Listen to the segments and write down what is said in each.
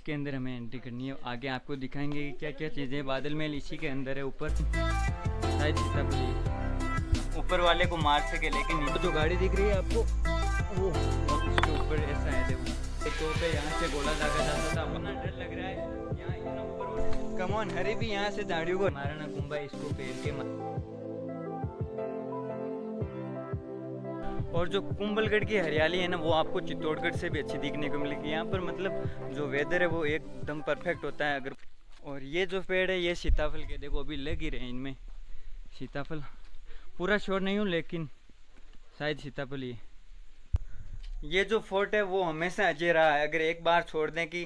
इसके अंदर हमें एंट्री करनी है। आगे आपको दिखाएंगे कि क्या क्या चीज़ें। बादल महल इसी के अंदर है, ऊपर शायद सीतापुर ऊपर वाले को मार सके, लेकिन नीचे जो गाड़ी दिख रही है आपको वो उसके ऊपर ऐसा है। देखो तो पे यहाँ से गोला दागा जाता था, अपना डर लग रहा है यहाँ इतना ऊपर। कमॉन हरी भी यहाँ से झाड़ियों को मारना कुंभा इसको पेड़ के और जो कुंभलगढ़ की हरियाली है ना वो आपको चित्तौड़गढ़ से भी अच्छी दिखने को मिलेगी। यहाँ पर मतलब जो वेदर है वो एकदम परफेक्ट होता है। अगर और ये जो पेड़ है ये सीताफल के, देखो अभी लग ही रहे हैं इनमें सीताफल। पूरा श्योर नहीं हूँ लेकिन शायद सीताफल ही है। ये जो फोर्ट है वो हमेशा अजय रहा है। अगर एक बार छोड़ दें कि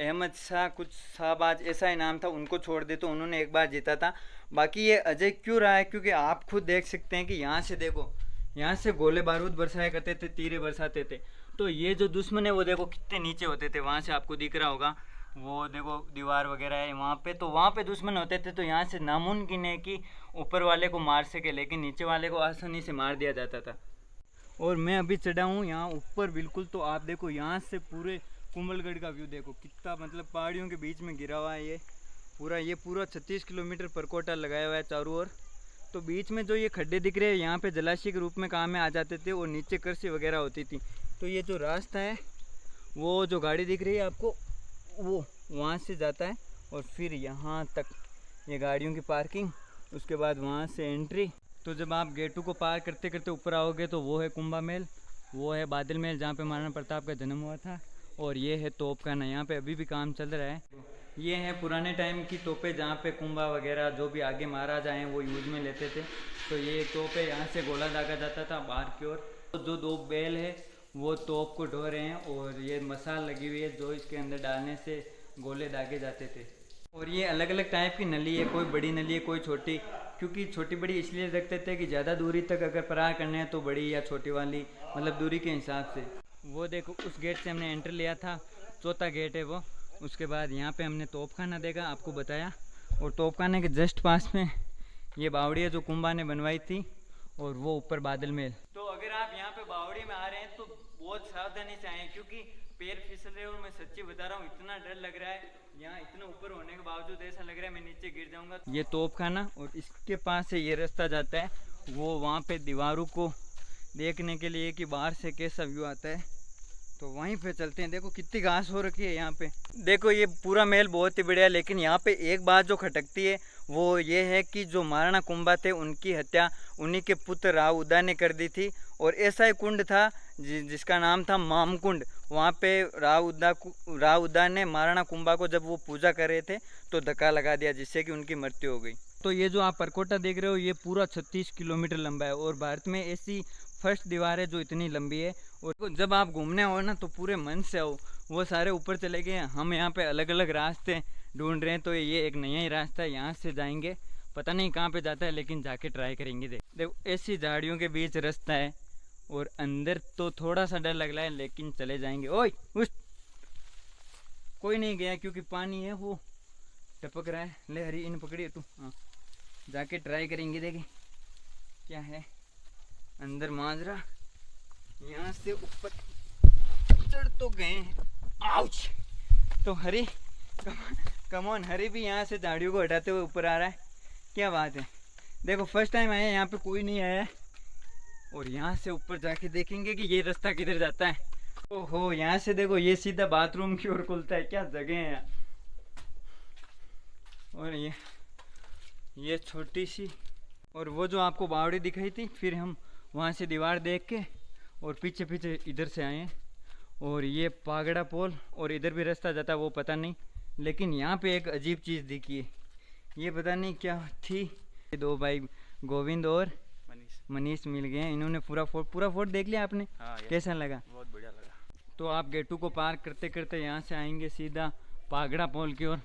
अहमद शाह कुछ शाहबाज ऐसा ही नाम था, उनको छोड़ दे तो उन्होंने एक बार जीता था। बाकी ये अजय क्यों रहा है, क्योंकि आप खुद देख सकते हैं कि यहाँ से देखो, यहाँ से गोले बारूद बरसाया करते थे, तीरे बरसाते थे। तो ये जो दुश्मन है वो देखो कितने नीचे होते थे। वहाँ से आपको दिख रहा होगा वो देखो दीवार वगैरह है वहाँ पे, तो वहाँ पे दुश्मन होते थे। तो यहाँ से नामुमकिन है कि ऊपर वाले को मार सके, लेकिन नीचे वाले को आसानी से मार दिया जाता था। और मैं अभी चढ़ा हूँ यहाँ ऊपर बिल्कुल, तो आप देखो यहाँ से पूरे कुंभलगढ़ का व्यू देखो कितना मतलब पहाड़ियों के बीच में गिरा हुआ है। ये पूरा 36 किलोमीटर परकोटा लगाया हुआ है चारों ओर। तो बीच में जो ये खड्डे दिख रहे हैं यहाँ पे जलाशय के रूप में काम में आ जाते थे और नीचे कृषि वगैरह होती थी। तो ये जो रास्ता है वो जो गाड़ी दिख रही है आपको वो वहाँ से जाता है और फिर यहाँ तक ये गाड़ियों की पार्किंग, उसके बाद वहाँ से एंट्री। तो जब आप गेटू को पार करते करते ऊपर आओगे तो वो है कुंभा महल, वो है बादल महल जहाँ पे महाराणा प्रताप का जन्म हुआ था, और ये है तोपखाना। यहाँ पे अभी भी काम चल रहा है। ये है पुराने टाइम की तोपें जहाँ पे कुंभा वगैरह जो भी आगे महाराजा हैं वो यूज में लेते थे। तो ये तोप है, यहाँ से गोला दागा जाता था बाहर की ओर। तो जो दो बैल है वो तोप को ढो रहे हैं और ये मसाल लगी हुई है जो इसके अंदर डालने से गोले दागे जाते थे। और ये अलग अलग टाइप की नली है, कोई बड़ी नली है कोई छोटी, क्योंकि छोटी बड़ी इसलिए रखते थे कि ज़्यादा दूरी तक अगर प्रहार करने हैं तो बड़ी या छोटी वाली मतलब दूरी के हिसाब से। वो देखो उस गेट से हमने एंटर लिया था, चौथा गेट है वो। उसके बाद यहाँ पे हमने तोपखाना देखा, आपको बताया। और तोपखाने के जस्ट पास में ये बावड़ी है जो कुंभा ने बनवाई थी, और वो ऊपर बादल महल। तो अगर आप यहाँ पे बावड़ी में आ रहे हैं तो बहुत सावधानी से आए, क्योंकि पैर फिसल रहे हैं। और मैं सच्ची बता रहा हूँ इतना डर लग रहा है, यहाँ इतना ऊपर होने के बावजूद ऐसा लग रहा है मैं नीचे गिर जाऊँगा। ये तोपखाना, और इसके पास से ये रास्ता जाता है वो वहाँ पे दीवारों को देखने के लिए कि बाहर से कैसा व्यू आता है। तो वहीं पे चलते हैं। देखो कितनी घास हो रखी है यहाँ पे। देखो ये पूरा महल बहुत ही बढ़िया है, लेकिन यहाँ पे एक बात जो खटकती है वो ये है कि जो महाराणा कुंभा थे उनकी हत्या उन्हीं के पुत्र राव उदा ने कर दी थी। और ऐसा ही कुंड था जिसका नाम था मामकुंड। वहाँ पे राव उदा ने महाराणा कुंभा को जब वो पूजा कर रहे थे तो धक्का लगा दिया, जिससे कि उनकी मृत्यु हो गई। तो ये जो आप परकोटा देख रहे हो ये पूरा 36 किलोमीटर लंबा है, और भारत में ऐसी फर्स्ट दीवार है जो इतनी लंबी है। और जब आप घूमने आओ ना तो पूरे मन से आओ। वो सारे ऊपर चले गए, हम यहाँ पे अलग अलग रास्ते ढूंढ रहे हैं। तो ये एक नया ही रास्ता है, यहाँ से जाएंगे, पता नहीं कहाँ पे जाता है लेकिन जाके ट्राई करेंगे। देखो ऐसी झाड़ियों के बीच रास्ता है, और अंदर तो थोड़ा सा डर लग रहा है लेकिन चले जाएंगे। ओए उस कोई नहीं गया क्योंकि पानी है वो टपक रहा है। ले हरी इन पकड़ी तू, हाँ जाके ट्राई करेंगे। देखें क्या है अंदर माजरा। यहाँ से ऊपर चढ़ तो गए हैं, आउच। तो हरी कमॉन हरी भी यहाँ से झाड़ियों को हटाते हुए ऊपर आ रहा है। क्या बात है। देखो फर्स्ट टाइम आया, यहाँ पे कोई नहीं आया, और यहाँ से ऊपर जाके देखेंगे कि ये रास्ता किधर जाता है। ओहो यहाँ से देखो ये सीधा बाथरूम की ओर खुलता है, क्या जगह है यहाँ। और ये छोटी सी, और वो जो आपको बावड़ी दिखाई थी, फिर हम वहाँ से दीवार देख के और पीछे पीछे इधर से आए। और ये पागड़ा पोल, और इधर भी रास्ता जाता है वो पता नहीं, लेकिन यहाँ पे एक अजीब चीज़ दिखी है, ये पता नहीं क्या थी। दो भाई गोविंद और मनीष मिल गए हैं, इन्होंने पूरा फोर्ट देख लिया आपने? हाँ, कैसा लगा? बहुत बढ़िया लगा। तो आप गेटू को पार करते करते यहाँ से आएंगे सीधा पागड़ा पोल की ओर।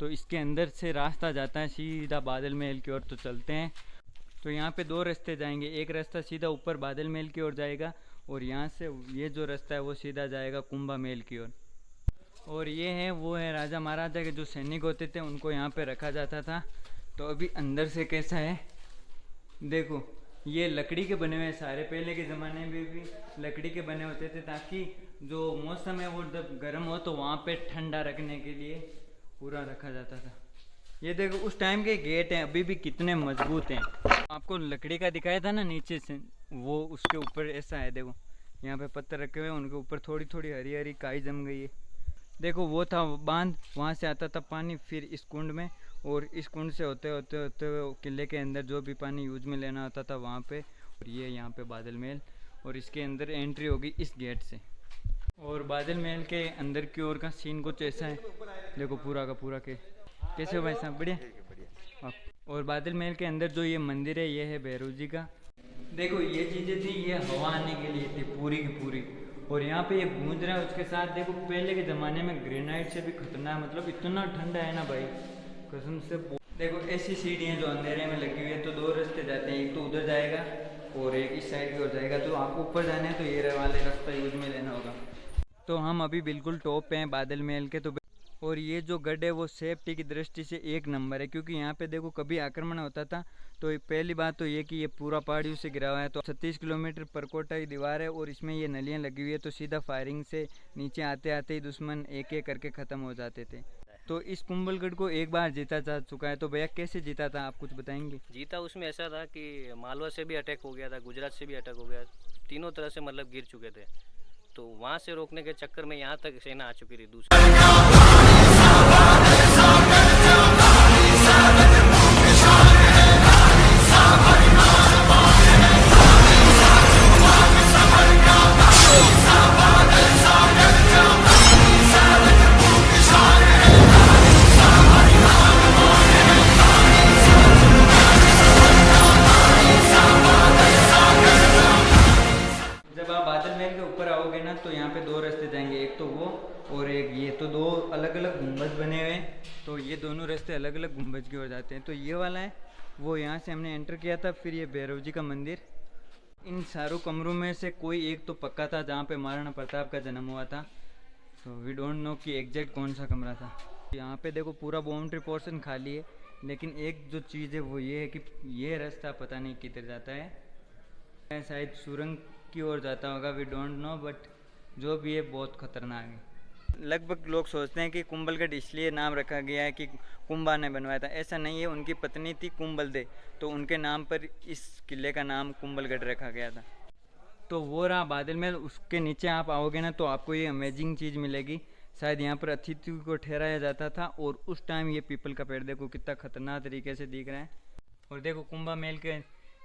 तो इसके अंदर से रास्ता जाता है सीधा बादल महल की ओर। तो चलते हैं। तो यहाँ पे दो रास्ते जाएंगे, एक रास्ता सीधा ऊपर बादल महल की ओर जाएगा, और यहाँ से ये जो रास्ता है वो सीधा जाएगा कुंभा महल की ओर। और ये वो है राजा महाराजा के जो सैनिक होते थे उनको यहाँ पे रखा जाता था। तो अभी अंदर से कैसा है देखो, ये लकड़ी के बने हुए हैं सारे, पहले के ज़माने में भी लकड़ी के बने होते थे, ताकि जो मौसम है वो जब गर्म हो तो वहाँ पे ठंडा रखने के लिए पूरा रखा जाता था। ये देखो उस टाइम के गेट हैं, अभी भी कितने मजबूत हैं। आपको लकड़ी का दिखाया था ना नीचे से, वो उसके ऊपर ऐसा है, देखो यहाँ पे पत्थर रखे हुए हैं, उनके ऊपर थोड़ी थोड़ी हरी हरी काई जम गई है। देखो वो था बांध, वहाँ से आता था पानी फिर इस कुंड में, और इस कुंड से होते होते होते किले के अंदर जो भी पानी यूज में लेना होता था वहाँ पे। और ये यहाँ पे बादल महल, और इसके अंदर एंट्री होगी इस गेट से। और बादल महल के अंदर की ओर का सीन कुछ ऐसा है, देखो पूरा का पूरा के कैसे हो भाई साहब, बढ़िया। और बादल महल के अंदर जो ये मंदिर है ये है भैरव जी का। देखो ये चीज़ें थी, ये हवा आने के लिए थी पूरी की पूरी, और यहाँ पे ये गूंज रहा है। उसके साथ देखो पहले के ज़माने में ग्रेनाइट से भी खतरनाक, मतलब इतना ठंडा है ना भाई कसम से। देखो ऐसी सीढ़ियाँ जो अंधेरे में लगी हुई है, तो दो रास्ते जाते हैं, एक तो उधर जाएगा और एक इस साइड की ओर जाएगा। तो आपको ऊपर जाना है तो ये वाले रास्ता यूज में लेना होगा। तो हम अभी बिल्कुल टॉप पे हैं बादल महल के। तो और ये जो गढ़ है वो सेफ्टी की दृष्टि से एक नंबर है, क्योंकि यहाँ पे देखो कभी आक्रमण होता था तो पहली बात तो ये कि ये पूरा पहाड़ियों से घिरा हुआ है। तो 36 किलोमीटर पर कोटा की दीवार है, और इसमें ये नलियाँ लगी हुई है, तो सीधा फायरिंग से नीचे आते आते ही दुश्मन एक एक करके ख़त्म हो जाते थे। तो इस कुंभलगढ़ को एक बार जीता जा चुका है। तो भैया कैसे जीता था, आप कुछ बताएंगे? जीता उसमें ऐसा था कि मालवा से भी अटैक हो गया था, गुजरात से भी अटैक हो गया, तीनों तरह से मतलब गिर चुके थे। तो वहाँ से रोकने के चक्कर में यहाँ तक सेना आ चुकी थी दूसरी। तो यहाँ पे दो रास्ते जाएंगे, एक तो वो और एक ये, तो दो अलग अलग गुंबज बने हुए हैं। तो ये दोनों रास्ते अलग अलग गुंबज की ओर जाते हैं। तो ये वाला है वो, यहाँ से हमने एंटर किया था। फिर ये भैरव जी का मंदिर। इन चारों कमरों में से कोई एक तो पक्का था जहाँ पे महाराणा प्रताप का जन्म हुआ था। तो वी डोंट नो कि एग्जैक्ट कौन सा कमरा था। यहाँ पे देखो पूरा बाउंड्री पोर्शन खाली है, लेकिन एक जो चीज़ है वो ये है कि ये रास्ता पता नहीं किधर जाता है, शायद सुरंग की ओर जाता होगा, वी डोंट नो, बट जो भी है बहुत खतरनाक है। लगभग लोग सोचते हैं कि कुंभलगढ़ इसलिए नाम रखा गया है कि कुंभा ने बनवाया था, ऐसा नहीं है। उनकी पत्नी थी कुंभलदे, तो उनके नाम पर इस किले का नाम कुंभलगढ़ रखा गया था। तो वो रहा बादल महल। उसके नीचे आप आओगे ना तो आपको ये अमेजिंग चीज़ मिलेगी। शायद यहाँ पर अतिथि को ठहराया जाता था, और उस टाइम ये पीपल का पेड़ देखो कितना खतरनाक तरीके से दिख रहा है। और देखो कुंभा महल के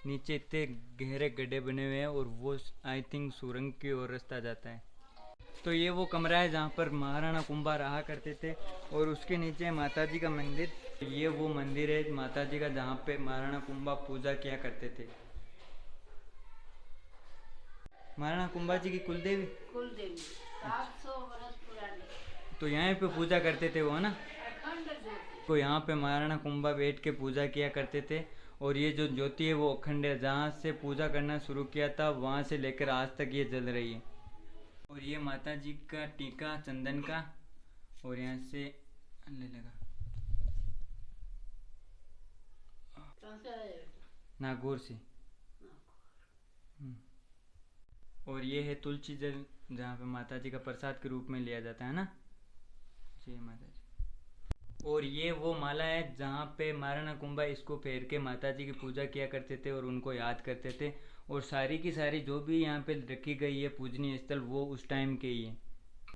नीचे इतने गहरे गड्ढे बने हुए हैं, और वो आई थिंक सुरंग की ओर रास्ता जाता है। तो ये वो कमरा है जहाँ पर महाराणा कुंभा रहा करते थे, और उसके नीचे माता जी का मंदिर। ये वो मंदिर है माता जी का जहाँ पे महाराणा कुंभा पूजा किया करते थे। महाराणा कुंभा जी की कुलदेवी 700 वर्ष पुरानी। तो यहाँ पे पूजा करते थे वो ना, तो यहाँ पे महाराणा कुंभा बैठ के पूजा किया करते थे। और ये जो ज्योति है वो अखंड है, जहाँ से पूजा करना शुरू किया था वहाँ से लेकर आज तक ये जल रही है। और ये माता जी का टीका चंदन का, और यहाँ से ले लगा नागौर से। और ये है तुलसी जल, जहाँ पे माता जी का प्रसाद के रूप में लिया जाता है ना। जय माता जी। और ये वो माला है जहाँ पे महाराणा कुंभा इसको फेर के माता जी की पूजा किया करते थे और उनको याद करते थे। और सारी की सारी जो भी यहाँ पे रखी गई है पूजनीय स्थल, वो उस टाइम के ही है।